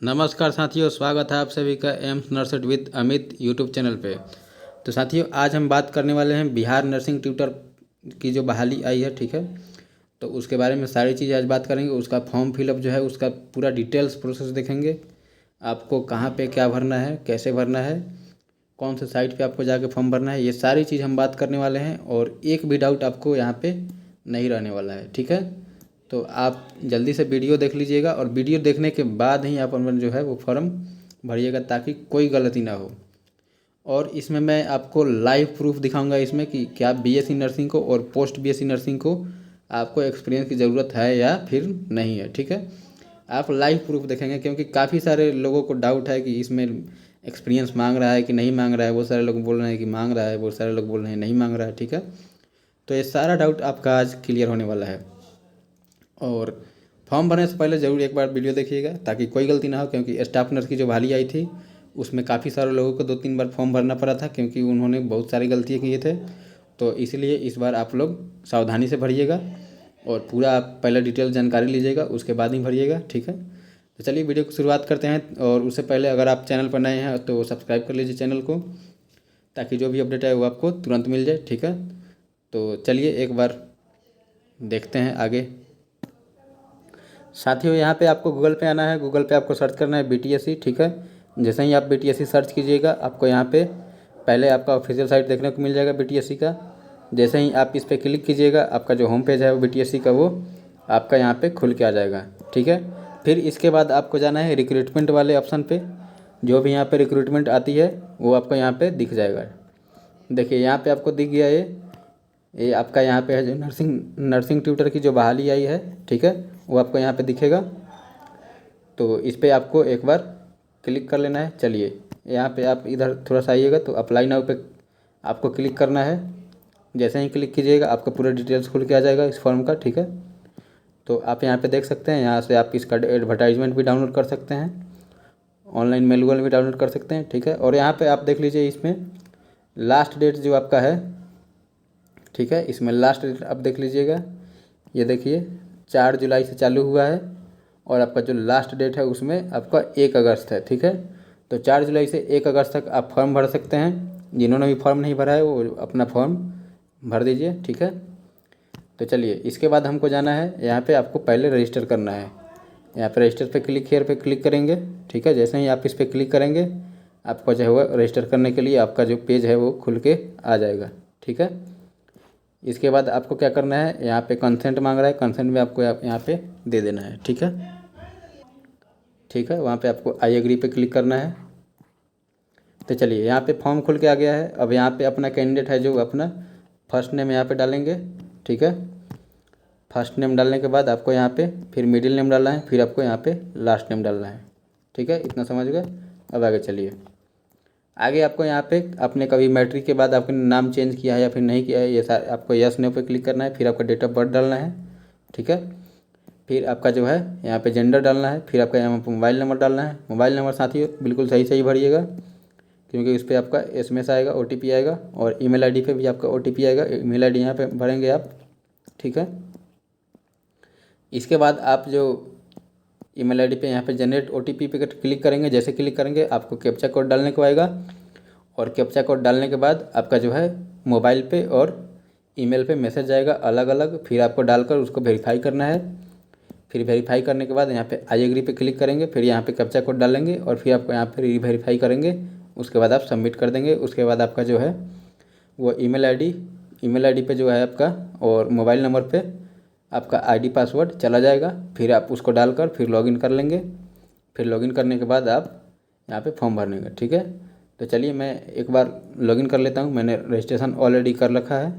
नमस्कार साथियों, स्वागत है आप सभी का AIIMS nursing with Amit YouTube channel पे। तो साथियों, आज हम बात करने वाले हैं बिहार नर्सिंग ट्यूटर की जो बहाली आई है, ठीक है। तो उसके बारे में सारी चीज़ आज बात करेंगे। उसका फॉर्म फिलअप जो है उसका पूरा डिटेल्स प्रोसेस देखेंगे। आपको कहाँ पे क्या भरना है, कैसे भरना है, कौन से साइट पे आपको जाके फॉर्म भरना है, ये सारी चीज़ हम बात करने वाले हैं। और एक भी डाउट आपको यहाँ पे नहीं रहने वाला है, ठीक है। तो आप जल्दी से वीडियो देख लीजिएगा और वीडियो देखने के बाद ही आप अपन जो है वो फॉर्म भरिएगा, ताकि कोई गलती ना हो। और इसमें मैं आपको लाइव प्रूफ दिखाऊंगा इसमें कि क्या बीएससी नर्सिंग को और पोस्ट बीएससी नर्सिंग को आपको एक्सपीरियंस की ज़रूरत है या फिर नहीं है, ठीक है। आप लाइव प्रूफ देखेंगे, क्योंकि काफ़ी सारे लोगों को डाउट है कि इसमें एक्सपीरियंस मांग रहा है कि नहीं मांग रहा है। बहुत सारे लोग बोल रहे हैं कि मांग रहा है, बहुत सारे लोग बोल रहे हैं नहीं मांग रहा है, ठीक है। तो ये सारा डाउट आपका आज क्लियर होने वाला है। और फॉर्म भरने से पहले ज़रूर एक बार वीडियो देखिएगा, ताकि कोई गलती ना हो। क्योंकि स्टाफ नर्स की जो बहाली आई थी उसमें काफ़ी सारे लोगों को 2-3 बार फॉर्म भरना पड़ा था, क्योंकि उन्होंने बहुत सारी गलतियाँ किए थे। तो इसलिए इस बार आप लोग सावधानी से भरिएगा और पूरा आप पहले डिटेल जानकारी लीजिएगा, उसके बाद ही भरिएगा, ठीक है। तो चलिए वीडियो की शुरुआत करते हैं। और उससे पहले अगर आप चैनल पर नए हैं तो सब्सक्राइब कर लीजिए चैनल को, ताकि जो भी अपडेट है वो आपको तुरंत मिल जाए, ठीक है। तो चलिए एक बार देखते हैं आगे। साथियों, यहाँ पे आपको गूगल पे आना है। गूगल पे आपको सर्च करना है बीटीएससी, ठीक है। जैसे ही आप बीटीएससी सर्च कीजिएगा, आपको यहाँ पे पहले आपका ऑफिशियल साइट देखने को मिल जाएगा बीटीएससी का। जैसे ही आप इस पर क्लिक कीजिएगा, आपका जो होम पेज है वो बीटीएससी का वो आपका यहाँ पे खुल के आ जाएगा, ठीक है। फिर इसके बाद आपको जाना है रिक्रूटमेंट वाले ऑप्शन पे। जो भी यहाँ पे रिक्रूटमेंट आती है वो आपको यहाँ पे दिख जाएगा। देखिए यहाँ पे आपको दिख गया ये आपका यहाँ पे है जो नर्सिंग ट्यूटर की जो बहाली आई है, ठीक है, वो आपको यहाँ पे दिखेगा। तो इस पर आपको एक बार क्लिक कर लेना है। चलिए यहाँ पे आप इधर थोड़ा सा आइएगा तो अप्लाई नाउ पे आपको क्लिक करना है। जैसे ही क्लिक कीजिएगा, आपका पूरा डिटेल्स खुल के आ जाएगा इस फॉर्म का, ठीक है। तो आप यहाँ पे देख सकते हैं, यहाँ से आप इसका एडवर्टाइजमेंट भी डाउनलोड कर सकते हैं, ऑनलाइन मैनुअल भी डाउनलोड कर सकते हैं, ठीक है। और यहाँ पे आप देख लीजिए, इसमें लास्ट डेट जो आपका है, ठीक है, इसमें लास्ट डेट आप देख लीजिएगा। ये देखिए 4 जुलाई से चालू हुआ है और आपका जो लास्ट डेट है उसमें आपका 1 अगस्त है, ठीक है। तो 4 जुलाई से 1 अगस्त तक आप फॉर्म भर सकते हैं। जिन्होंने भी फॉर्म नहीं भरा है वो अपना फॉर्म भर दीजिए, ठीक है। तो चलिए इसके बाद हमको जाना है, यहाँ पे आपको पहले रजिस्टर करना है। यहाँ पे रजिस्टर पे क्लिक हेयर पे क्लिक करेंगे, ठीक है। जैसे ही आप इस पर क्लिक करेंगे, आपका जो है रजिस्टर करने के लिए आपका जो पेज है वो खुल के आ जाएगा, ठीक है। इसके बाद आपको क्या करना है, यहाँ पे कंसेंट मांग रहा है, कंसेंट में आपको यहाँ पे दे देना है, ठीक है। ठीक है, वहाँ पे आपको आई एग्री पे क्लिक करना है। तो चलिए यहाँ पे फॉर्म खुल के आ गया है। अब यहाँ पे अपना कैंडिडेट है जो अपना फर्स्ट नेम यहाँ पे डालेंगे, ठीक है। फर्स्ट नेम डालने के बाद आपको यहाँ पे फिर मिडिल नेम डालना है, फिर आपको यहाँ पे लास्ट नेम डालना है, ठीक है। इतना समझ गए। अब आगे चलिए। आगे आपको यहाँ पे आपने कभी मैट्रिक के बाद आपने नाम चेंज किया है या फिर नहीं किया है, ये सारे आपको यस नो पे क्लिक करना है। फिर आपका डेट ऑफ बर्थ डालना है, ठीक है। फिर आपका जो है यहाँ पे जेंडर डालना है। फिर आपका यहाँ पे मोबाइल नंबर डालना है। मोबाइल नंबर साथियों बिल्कुल सही सही भरिएगा, क्योंकि उस पर आपका एसएमएस आएगा, ओटीपी आएगा। और ईमेल आईडी पे भी आपका ओटीपी आएगा। ईमेल आईडी यहाँ पे भरेंगे आप, ठीक है। इसके बाद आप जो ईमेल आईडी पे यहाँ पे जनरेट ओटीपी पे क्लिक करेंगे। जैसे क्लिक करेंगे आपको कैप्चा कोड डालने को आएगा। और कैप्चा कोड डालने के बाद आपका जो है मोबाइल पे और ईमेल पे मैसेज आएगा अलग अलग। फिर आपको डालकर उसको वेरीफाई करना है। फिर वेरीफाई करने के बाद यहाँ पे आई एग्री पे क्लिक करेंगे। फिर यहाँ पे कैप्चा कोड डालेंगे और फिर आपको यहाँ पे वेरीफाई करेंगे। उसके बाद आप सबमिट कर देंगे। उसके बाद आपका जो है वो ईमेल आईडी पे जो है आपका और मोबाइल नंबर पे आपका आईडी पासवर्ड चला जाएगा। फिर आप उसको डालकर फिर लॉगिन कर लेंगे। फिर लॉगिन करने के बाद आप यहाँ पे फॉर्म भरने का, ठीक है। तो चलिए मैं एक बार लॉगिन कर लेता हूँ। मैंने रजिस्ट्रेशन ऑलरेडी कर रखा है।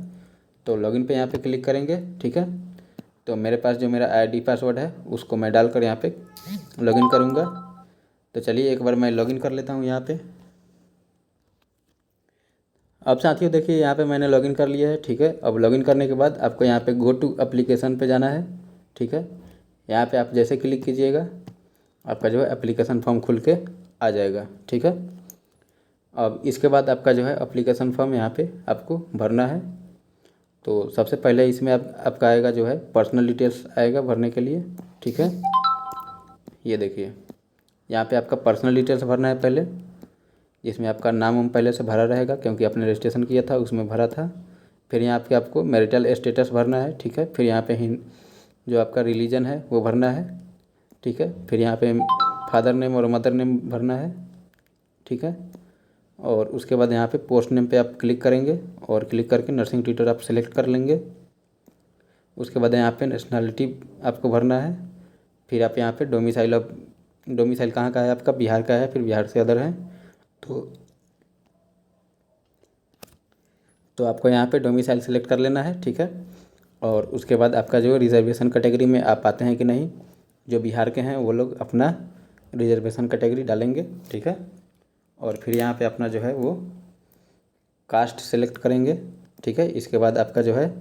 तो लॉगिन पे यहाँ पे क्लिक करेंगे, ठीक है। तो मेरे पास जो मेरा आईडी पासवर्ड है उसको मैं डालकर यहाँ पे लॉगिन करूँगा। तो चलिए एक बार मैं लॉगिन कर लेता हूँ यहाँ पे। अब साथियों देखिए यहाँ पे मैंने लॉगिन कर लिया है, ठीक है। अब लॉगिन करने के बाद आपको यहाँ पे गो टू एप्लीकेशन पे जाना है, ठीक है। यहाँ पे आप जैसे क्लिक कीजिएगा, आपका जो है एप्लीकेशन फॉर्म खुल के आ जाएगा, ठीक है। अब इसके बाद आपका जो है एप्लीकेशन फॉर्म यहाँ पे आपको भरना है। तो सबसे पहले इसमें आपका आएगा जो है पर्सनल डिटेल्स आएगा भरने के लिए, ठीक है। ये देखिए यहाँ पे आपका पर्सनल डिटेल्स भरना है पहले, जिसमें आपका नाम वाम पहले से भरा रहेगा क्योंकि आपने रजिस्ट्रेशन किया था उसमें भरा था। फिर यहाँ पे आपको मैरिटल स्टेटस भरना है, ठीक है। फिर यहाँ पे जो आपका रिलीजन है वो भरना है, ठीक है। फिर यहाँ पे फादर नेम और मदर नेम भरना है, ठीक है। और उसके बाद यहाँ पे पोस्ट नेम पे आप क्लिक करेंगे और क्लिक करके नर्सिंग ट्यूटर आप सेलेक्ट कर लेंगे। उसके बाद यहाँ पे नेशनलिटी आपको भरना है। फिर आप यहाँ पे डोमिसाइल कहाँ का है आपका, बिहार का है, फिर बिहार से अदर है तो आपको यहाँ पे डोमिसाइल सेलेक्ट कर लेना है, ठीक है। और उसके बाद आपका जो रिजर्वेशन कैटेगरी में आप आते हैं कि नहीं, जो बिहार के हैं वो लोग अपना रिजर्वेशन कैटेगरी डालेंगे, ठीक है। और फिर यहाँ पे अपना जो है वो कास्ट सेलेक्ट करेंगे, ठीक है। इसके बाद आपका जो है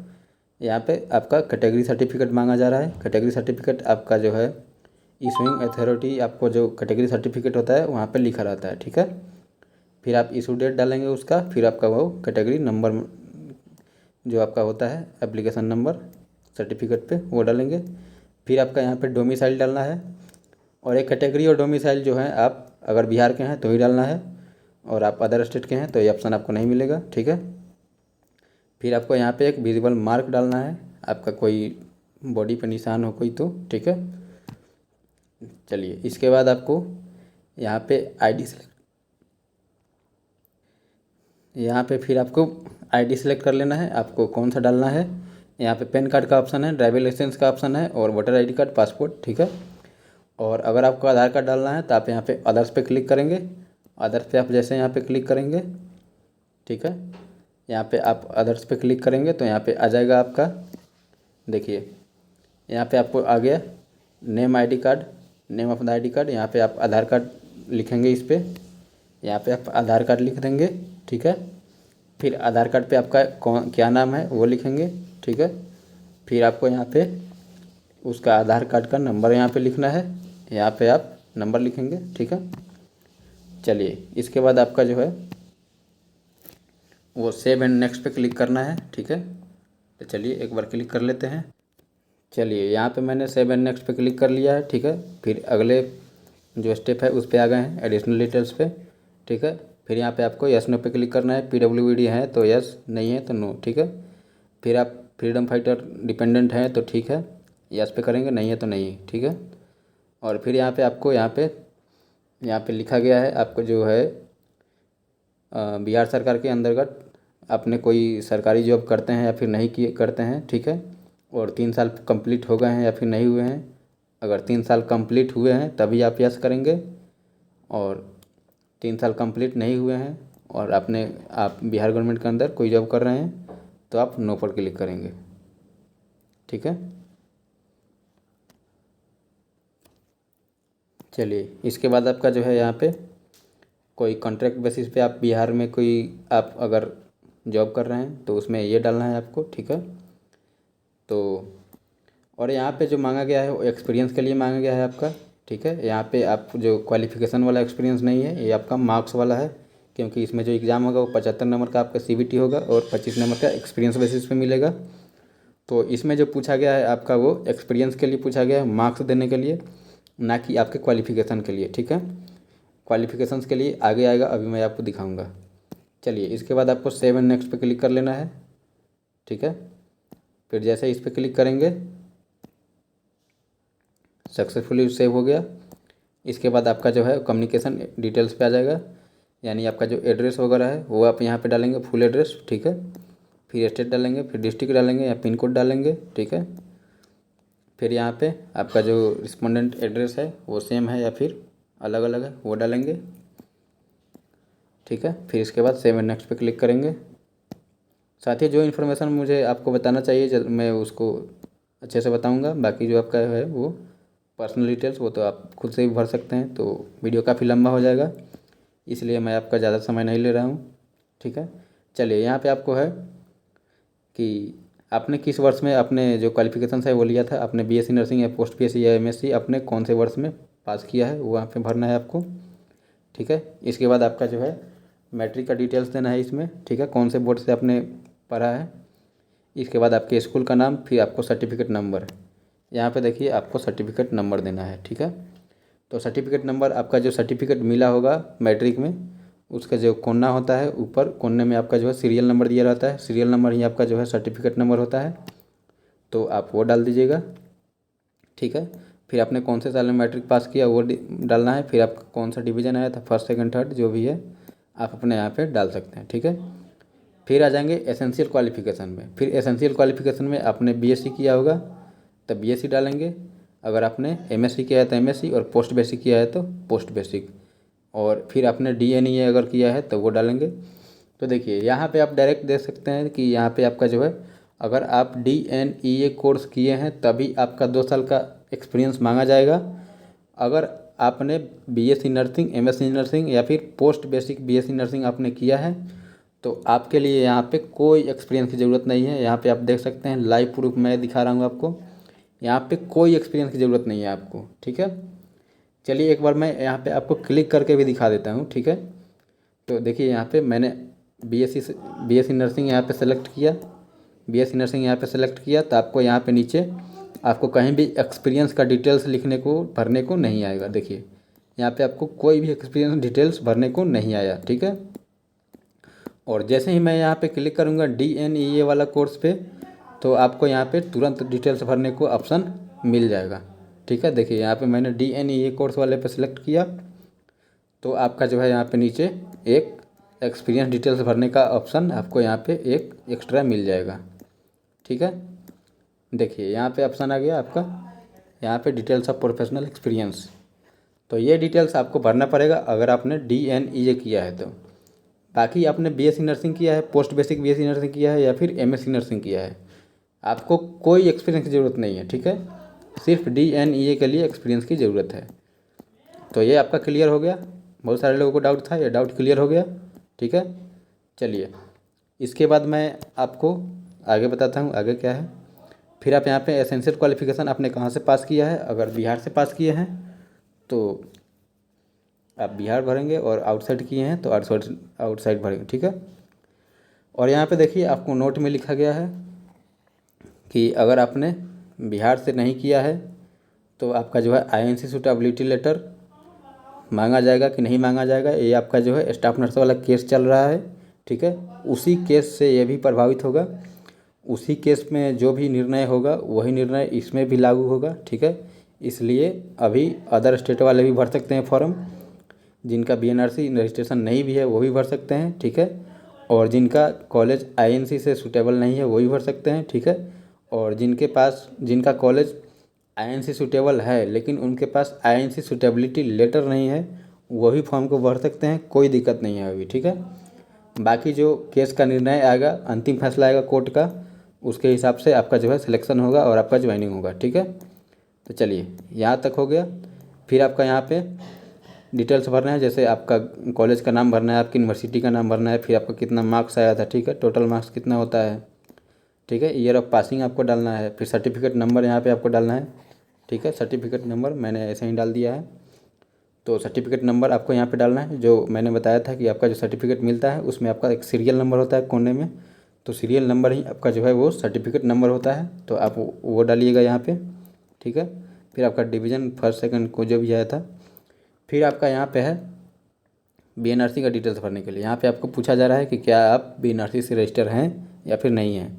यहाँ पे आपका कैटेगरी सर्टिफिकेट मांगा जा रहा है। कैटेगरी सर्टिफिकेट आपका जो है इशूइंग अथॉरिटी, आपको जो कैटेगरी सर्टिफिकेट होता है वहाँ पे लिखा रहता है, ठीक है। फिर आप इशू डेट डालेंगे उसका, फिर आपका वो कैटेगरी नंबर जो आपका होता है एप्लीकेशन नंबर सर्टिफिकेट पे वो डालेंगे। फिर आपका यहाँ पे डोमिसाइल डालना है, और एक कैटेगरी और डोमिसाइल जो है आप अगर बिहार के हैं तो ही डालना है, और आप अदर स्टेट के हैं तो ये ऑप्शन आपको नहीं मिलेगा, ठीक है। फिर आपको यहाँ पे एक विजिबल मार्क डालना है, आपका कोई बॉडी पे निशान हो कोई तो, ठीक है। चलिए इसके बाद आपको यहाँ पे आईडी सेलेक्ट, यहाँ पे फिर आपको आईडी सेलेक्ट कर लेना है, आपको कौन सा डालना है। यहाँ पे पैन कार्ड का ऑप्शन है, ड्राइविंग लाइसेंस का ऑप्शन है, और वोटर आईडी कार्ड, पासपोर्ट, ठीक है। और अगर आपको आधार कार्ड डालना है तो आप यहाँ पे अदर्स पे क्लिक करेंगे। अदर्स पे आप जैसे यहाँ पे क्लिक करेंगे, ठीक है, यहाँ पे आप अदर्स पे क्लिक करेंगे तो यहाँ पे आ जाएगा आपका, देखिए यहाँ पे आपको आ गया name ID card, name of the ID card. यहाँ पे आप आधार कार्ड लिखेंगे, इस पर यहाँ पे आप आधार कार्ड लिख देंगे, ठीक है। फिर आधार कार्ड पे आपका क्या नाम है वो लिखेंगे, ठीक है। फिर आपको यहाँ पे उसका आधार कार्ड का नंबर यहाँ पे लिखना है, यहाँ पे आप नंबर लिखेंगे, ठीक है। चलिए इसके बाद आपका जो है वो सेव एंड नेक्स्ट पे क्लिक करना है, ठीक है। तो चलिए एक बार क्लिक कर लेते हैं। चलिए यहाँ पे मैंने सेव एंड नेक्स्ट पे क्लिक कर लिया है, ठीक है। फिर अगले जो स्टेप है उस पर आ गए हैं एडिशनल डिटेल्स पे, ठीक है। फिर यहाँ पे आपको यस नो पे क्लिक करना है, PWD है तो यस, नहीं है तो नो, ठीक है। फिर आप फ्रीडम फाइटर डिपेंडेंट हैं तो ठीक है, यस पे करेंगे, नहीं है तो नहीं, ठीक है। और फिर यहाँ पे आपको यहाँ पे लिखा गया है आपको जो है बिहार सरकार के अंतर्गत आपने कोई सरकारी जॉब करते हैं या फिर नहीं किए करते हैं, ठीक है। और 3 साल कंप्लीट हो गए हैं या फिर नहीं हुए हैं। अगर 3 साल कंप्लीट हुए हैं तभी आप यस करेंगे, और 3 साल कंप्लीट नहीं हुए हैं और आप बिहार गवर्नमेंट के अंदर कोई जॉब कर रहे हैं तो आप नो पर क्लिक करेंगे, ठीक है। चलिए इसके बाद आपका जो है यहाँ पे कोई कॉन्ट्रैक्ट बेसिस पे आप बिहार में कोई आप अगर जॉब कर रहे हैं तो उसमें ये डालना है आपको, ठीक है। तो और यहाँ पे जो मांगा गया है वो एक्सपीरियंस के लिए मांगा गया है आपका, ठीक है। यहाँ पे आप जो क्वालिफिकेशन वाला एक्सपीरियंस नहीं है, ये आपका मार्क्स वाला है, क्योंकि इसमें जो एग्ज़ाम होगा वो 75 नंबर का आपका CBT होगा और 25 नंबर का एक्सपीरियंस बेसिस पे मिलेगा। तो इसमें जो पूछा गया है आपका वो एक्सपीरियंस के लिए पूछा गया है, मार्क्स देने के लिए, ना कि आपके क्वालिफिकेशन के लिए, ठीक है। क्वालिफिकेशंस के लिए आगे आएगा, अभी मैं आपको दिखाऊंगा। चलिए इसके बाद आपको सेव एंड नेक्स्ट पे क्लिक कर लेना है, ठीक है। फिर जैसे इस पर क्लिक करेंगे सक्सेसफुली सेव हो गया। इसके बाद आपका जो है कम्युनिकेशन डिटेल्स पे आ जाएगा, यानी आपका जो एड्रेस वगैरह है वो आप यहाँ पे डालेंगे, फुल एड्रेस, ठीक है। फिर स्टेट डालेंगे, फिर डिस्ट्रिक्ट डालेंगे या पिन कोड डालेंगे, ठीक है। फिर यहाँ पे आपका जो रिस्पोंडेंट एड्रेस है वो सेम है या फिर अलग अलग है वो डालेंगे, ठीक है। फिर इसके बाद सेव एंड नेक्स्ट पे क्लिक करेंगे। साथ ही जो इन्फॉर्मेशन मुझे आपको बताना चाहिए मैं उसको अच्छे से बताऊंगा, बाकी जो आपका है वो पर्सनल डिटेल्स वो तो आप खुद से भी भर सकते हैं, तो वीडियो काफ़ी लंबा हो जाएगा, इसलिए मैं आपका ज़्यादा समय नहीं ले रहा हूँ, ठीक है। चलिए यहाँ पे आपको है कि आपने किस वर्ष में अपने जो क्वालिफिकेशन है वो लिया था, आपने BSc नर्सिंग या पोस्ट BSc या MSc अपने कौन से वर्ष में पास किया है वो वहाँ पे भरना है आपको, ठीक है। इसके बाद आपका जो है मैट्रिक का डिटेल्स देना है इसमें, ठीक है, कौन से बोर्ड से आपने पढ़ा है। इसके बाद आपके स्कूल का नाम, फिर आपको सर्टिफिकेट नंबर, यहाँ पे देखिए आपको सर्टिफिकेट नंबर देना है, ठीक है। तो सर्टिफिकेट नंबर आपका जो सर्टिफिकेट मिला होगा मैट्रिक में, उसका जो कोना होता है ऊपर कोने में आपका जो है सीरियल नंबर दिया रहता है, सीरियल नंबर ही आपका जो है सर्टिफिकेट नंबर होता है, तो आप वो डाल दीजिएगा। ठीक है, फिर आपने कौन से साल में मैट्रिक पास किया वो डालना है, फिर आपका कौन सा डिवीज़न आया था, फर्स्ट सेकंड थर्ड जो भी है आप अपने यहाँ पे डाल सकते हैं। ठीक है, फिर आ जाएंगे एसेंशियल क्वालिफ़िकेशन में। फिर एसेंशियल क्वालिफ़िकेशन में आपने बीएससी किया होगा तो बीएससी डालेंगे, अगर आपने एमएससी किया है तो एमएससी, और पोस्ट बेसिक किया है तो पोस्ट बेसिक, और फिर आपने डीएनईए अगर किया है तो वो डालेंगे। तो देखिए यहाँ पे आप डायरेक्ट देख सकते हैं कि यहाँ पे आपका जो है अगर आप डीएनईए कोर्स किए हैं तभी आपका 2 साल का एक्सपीरियंस मांगा जाएगा। अगर आपने बीएससी नर्सिंग, एमएससी नर्सिंग या फिर पोस्ट बेसिक बीएससी नर्सिंग आपने किया है तो आपके लिए यहाँ पे कोई एक्सपीरियंस की ज़रूरत नहीं है। यहाँ पे आप देख सकते हैं लाइव प्रूफ मैं दिखा रहा हूँ आपको, यहाँ पे कोई एक्सपीरियंस की ज़रूरत नहीं है आपको। ठीक है, चलिए एक बार मैं यहाँ पे आपको क्लिक करके भी दिखा देता हूँ। ठीक है, तो देखिए यहाँ पे मैंने बीएससी नर्सिंग यहाँ पे सेलेक्ट किया, बीएससी नर्सिंग यहाँ पे सेलेक्ट किया, तो आपको यहाँ पे नीचे आपको कहीं भी एक्सपीरियंस का डिटेल्स लिखने को भरने को नहीं आएगा। देखिए यहाँ पे आपको कोई भी एक्सपीरियंस डिटेल्स भरने को नहीं आया। ठीक है, और जैसे ही मैं यहाँ पे क्लिक करूँगा डीएनईए वाला कोर्स पे तो आपको यहाँ पे तुरंत डिटेल्स भरने को ऑप्शन मिल जाएगा। ठीक है, देखिए यहाँ पे मैंने डीएनईए कोर्स वाले पे सिलेक्ट किया तो आपका जो है यहाँ पे नीचे एक एक्सपीरियंस डिटेल्स भरने का ऑप्शन आपको यहाँ पे एक एक्स्ट्रा मिल जाएगा। ठीक है, देखिए यहाँ पे ऑप्शन आ गया आपका, यहाँ पे डिटेल्स ऑफ प्रोफेशनल एक्सपीरियंस, तो ये डिटेल्स आपको भरना पड़ेगा अगर आपने डीएनईए किया है तो। बाकी आपने बीएससी नर्सिंग किया है, पोस्ट बेसिक बीएससी नर्सिंग किया है या फिर एमएससी नर्सिंग किया है, आपको कोई एक्सपीरियंस की ज़रूरत नहीं है। ठीक है, सिर्फ डीएनईए के लिए एक्सपीरियंस की ज़रूरत है। तो ये आपका क्लियर हो गया, बहुत सारे लोगों को डाउट था, ये डाउट क्लियर हो गया। ठीक है, चलिए इसके बाद मैं आपको आगे बताता हूँ आगे क्या है। फिर आप यहाँ पे एसेंशियल क्वालिफ़िकेशन आपने कहाँ से पास किया है, अगर बिहार से पास किए हैं तो आप बिहार भरेंगे, और आउटसाइड किए हैं तो आउटसाइड भरेंगे। ठीक है, और यहाँ पे देखिए आपको नोट में लिखा गया है कि अगर आपने बिहार से नहीं किया है तो आपका जो है आईएनसी सूटेबिलिटी लेटर मांगा जाएगा कि नहीं मांगा जाएगा, ये आपका जो है स्टाफ नर्स वाला केस चल रहा है। ठीक है, उसी केस से ये भी प्रभावित होगा, उसी केस में जो भी निर्णय होगा वही निर्णय इसमें भी लागू होगा। ठीक है, इसलिए अभी अदर स्टेट वाले भी भर सकते हैं फॉर्म, जिनका बीएनआरसी रजिस्ट्रेशन नहीं भी है वो भी भर सकते हैं। ठीक है, और जिनका कॉलेज आईएनसी से सूटेबल नहीं है वो भी भर सकते हैं। ठीक है, और जिनका कॉलेज आईएनसी सूटेबल है लेकिन उनके पास आईएनसी सूटेबिलिटी लेटर नहीं है वो भी फॉर्म को भर सकते हैं, कोई दिक्कत नहीं है अभी। ठीक है, बाकी जो केस का निर्णय आएगा, अंतिम फैसला आएगा कोर्ट का, उसके हिसाब से आपका जो है सिलेक्शन होगा और आपका ज्वाइनिंग होगा। ठीक है, तो चलिए यहाँ तक हो गया। फिर आपका यहाँ पे डिटेल्स भरना है, जैसे आपका कॉलेज का नाम भरना है, आपकी यूनिवर्सिटी का नाम भरना है, फिर आपका कितना मार्क्स आया था। ठीक है, टोटल मार्क्स कितना होता है। ठीक है, ईयर ऑफ पासिंग आपको डालना है, फिर सर्टिफिकेट नंबर यहाँ पे आपको डालना है। ठीक है, सर्टिफिकेट नंबर मैंने ऐसे ही डाल दिया है, तो सर्टिफिकेट नंबर आपको यहाँ पे डालना है। जो मैंने बताया था कि आपका जो सर्टिफिकेट मिलता है उसमें आपका एक सीरियल नंबर होता है कोने में, तो सीरियल नंबर ही आपका जो है वो सर्टिफिकेट नंबर होता है, तो आप वो डालिएगा यहाँ पे। ठीक है, फिर आपका डिवीज़न फर्स्ट सेकंड को जो भी आया था, फिर आपका यहाँ पे है बीएनआरसी का डिटेल्स भरने के लिए। यहाँ पे आपको पूछा जा रहा है कि क्या आप बीएनआरसी से रजिस्टर हैं या फिर नहीं हैं।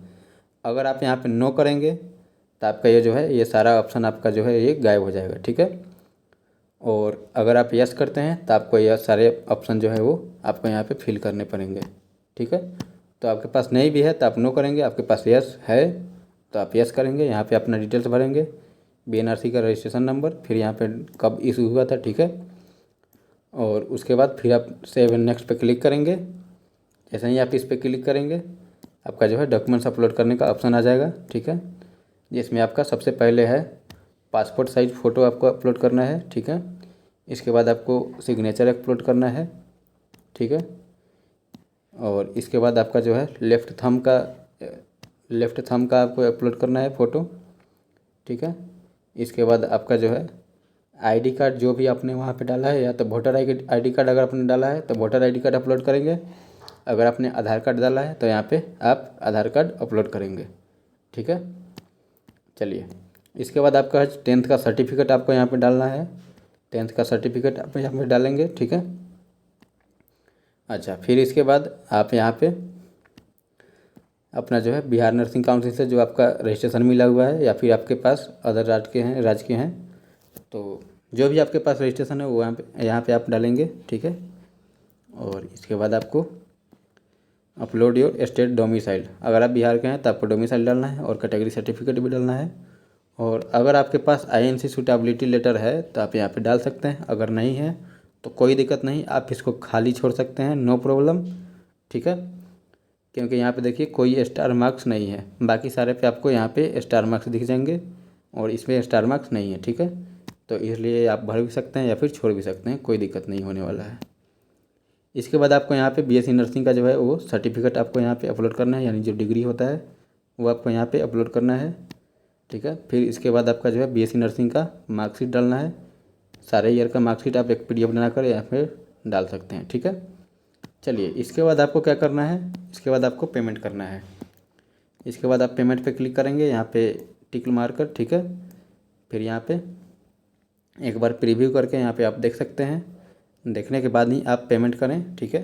अगर आप यहाँ पे नो करेंगे तो आपका ये जो है ये सारा ऑप्शन आपका जो है ये गायब हो जाएगा। ठीक है, और अगर आप यस करते हैं तो आपको यह सारे ऑप्शन जो है वो आपको यहाँ पे फिल करने पड़ेंगे। ठीक है, तो आपके पास नहीं भी है तो आप नो करेंगे, आपके पास यस है तो आप यस करेंगे, यहाँ पे अपना डिटेल्स भरेंगे, बीएनआरसी का रजिस्ट्रेशन नंबर, फिर यहाँ पे कब इशू हुआ था। ठीक है, और उसके बाद फिर आप सेव एंड नेक्स्ट पे क्लिक करेंगे। जैसे ही आप इस पर क्लिक करेंगे आपका जो है डॉक्यूमेंट्स अपलोड करने का ऑप्शन आ जाएगा। ठीक है, जिसमें आपका सबसे पहले है पासपोर्ट साइज फ़ोटो आपको अपलोड करना है। ठीक है, इसके बाद आपको सिग्नेचर अपलोड करना है। ठीक है, और इसके बाद आपका जो है लेफ़्ट थंब का आपको अपलोड करना है फ़ोटो। ठीक है, इसके बाद आपका जो है आईडी कार्ड जो भी आपने वहाँ पे डाला है, या तो वोटर आईडी कार्ड अगर आपने डाला है तो वोटर आईडी कार्ड अपलोड करेंगे, अगर आपने आधार कार्ड डाला है तो यहाँ पे आप आधार कार्ड अपलोड करेंगे। ठीक है, चलिए इसके बाद आपका 10th का सर्टिफिकेट आपको यहाँ पे डालना है। 10th का सर्टिफिकेट आप यहाँ पे डालेंगे, ठीक है। अच्छा, फिर इसके बाद आप यहाँ पे अपना जो है बिहार नर्सिंग काउंसिल से जो आपका रजिस्ट्रेशन मिला हुआ है या फिर आपके पास अदर राज्य के हैं, तो जो भी आपके पास रजिस्ट्रेशन है वो यहाँ पे आप डालेंगे, ठीक है। और इसके बाद आपको अपलोड योर स्टेट डोमिसाइल, अगर आप बिहार के हैं तो आपको डोमिसाइल डालना है और कैटेगरी सर्टिफिकेट भी डालना है। और अगर आपके पास INC सूटेबिलिटी लेटर है तो आप यहाँ पे डाल सकते हैं, अगर नहीं है तो कोई दिक्कत नहीं, आप इसको खाली छोड़ सकते हैं, नो प्रॉब्लम, ठीक है। क्योंकि यहाँ पे देखिए कोई स्टार मार्क्स नहीं है, बाकी सारे पे आपको यहाँ पे स्टार मार्क्स दिख जाएंगे और इसमें स्टार मार्क्स नहीं है, ठीक है। तो इसलिए आप भर भी सकते हैं या फिर छोड़ भी सकते हैं, कोई दिक्कत नहीं होने वाला है। इसके बाद आपको यहाँ पे BSc नर्सिंग का जो है वो सर्टिफिकेट आपको यहाँ पे अपलोड करना है, यानी जो डिग्री होता है वो आपको यहाँ पे अपलोड करना है, ठीक है। फिर इसके बाद आपका जो है BSc नर्सिंग का मार्कशीट डालना है, सारे ईयर का मार्कशीट आप एक PDF बनाकर यहाँ पे डाल सकते हैं, ठीक है। चलिए, इसके बाद आपको क्या करना है, इसके बाद आपको पेमेंट करना है। इसके बाद आप पेमेंट पे क्लिक करेंगे, यहाँ पे टिक मारकर, ठीक है। फिर यहाँ पे एक बार प्रीव्यू करके यहाँ पे आप देख सकते हैं, देखने के बाद ही आप पेमेंट करें, ठीक है।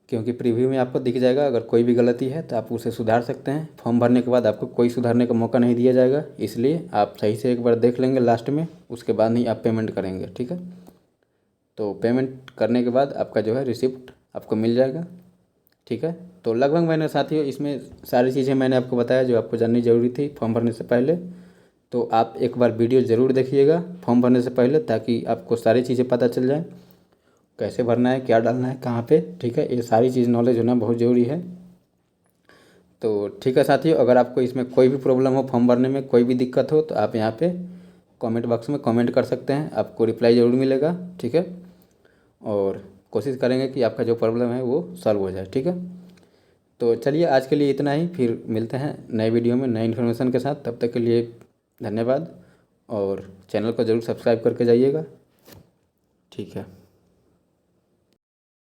क्योंकि प्रीव्यू में आपको दिख जाएगा, अगर कोई भी गलती है तो आप उसे सुधार सकते हैं। फॉर्म भरने के बाद आपको कोई सुधारने का मौका नहीं दिया जाएगा, इसलिए आप सही से एक बार देख लेंगे लास्ट में, उसके बाद ही आप पेमेंट करेंगे, ठीक है। तो पेमेंट करने के बाद आपका जो है रिसिप्ट आपको मिल जाएगा, ठीक है। तो लगभग मैंने साथियों इसमें सारी चीज़ें मैंने आपको बताया जो आपको जाननी ज़रूरी थी फॉर्म भरने से पहले। तो आप एक बार वीडियो ज़रूर देखिएगा फॉर्म भरने से पहले, ताकि आपको सारी चीज़ें पता चल जाए, कैसे भरना है, क्या डालना है, कहाँ पे, ठीक है। ये सारी चीज़ नॉलेज होना बहुत ज़रूरी है। तो ठीक है साथियों, अगर आपको इसमें कोई भी प्रॉब्लम हो, फॉर्म भरने में कोई भी दिक्कत हो, तो आप यहाँ पे कमेंट बॉक्स में कमेंट कर सकते हैं, आपको रिप्लाई ज़रूर मिलेगा, ठीक है। और कोशिश करेंगे कि आपका जो प्रॉब्लम है वो सॉल्व हो जाए, ठीक है। तो चलिए, आज के लिए इतना ही, फिर मिलते हैं नए वीडियो में नए इन्फॉर्मेशन के साथ। तब तक के लिए धन्यवाद, और चैनल को ज़रूर सब्सक्राइब करके जाइएगा, ठीक है।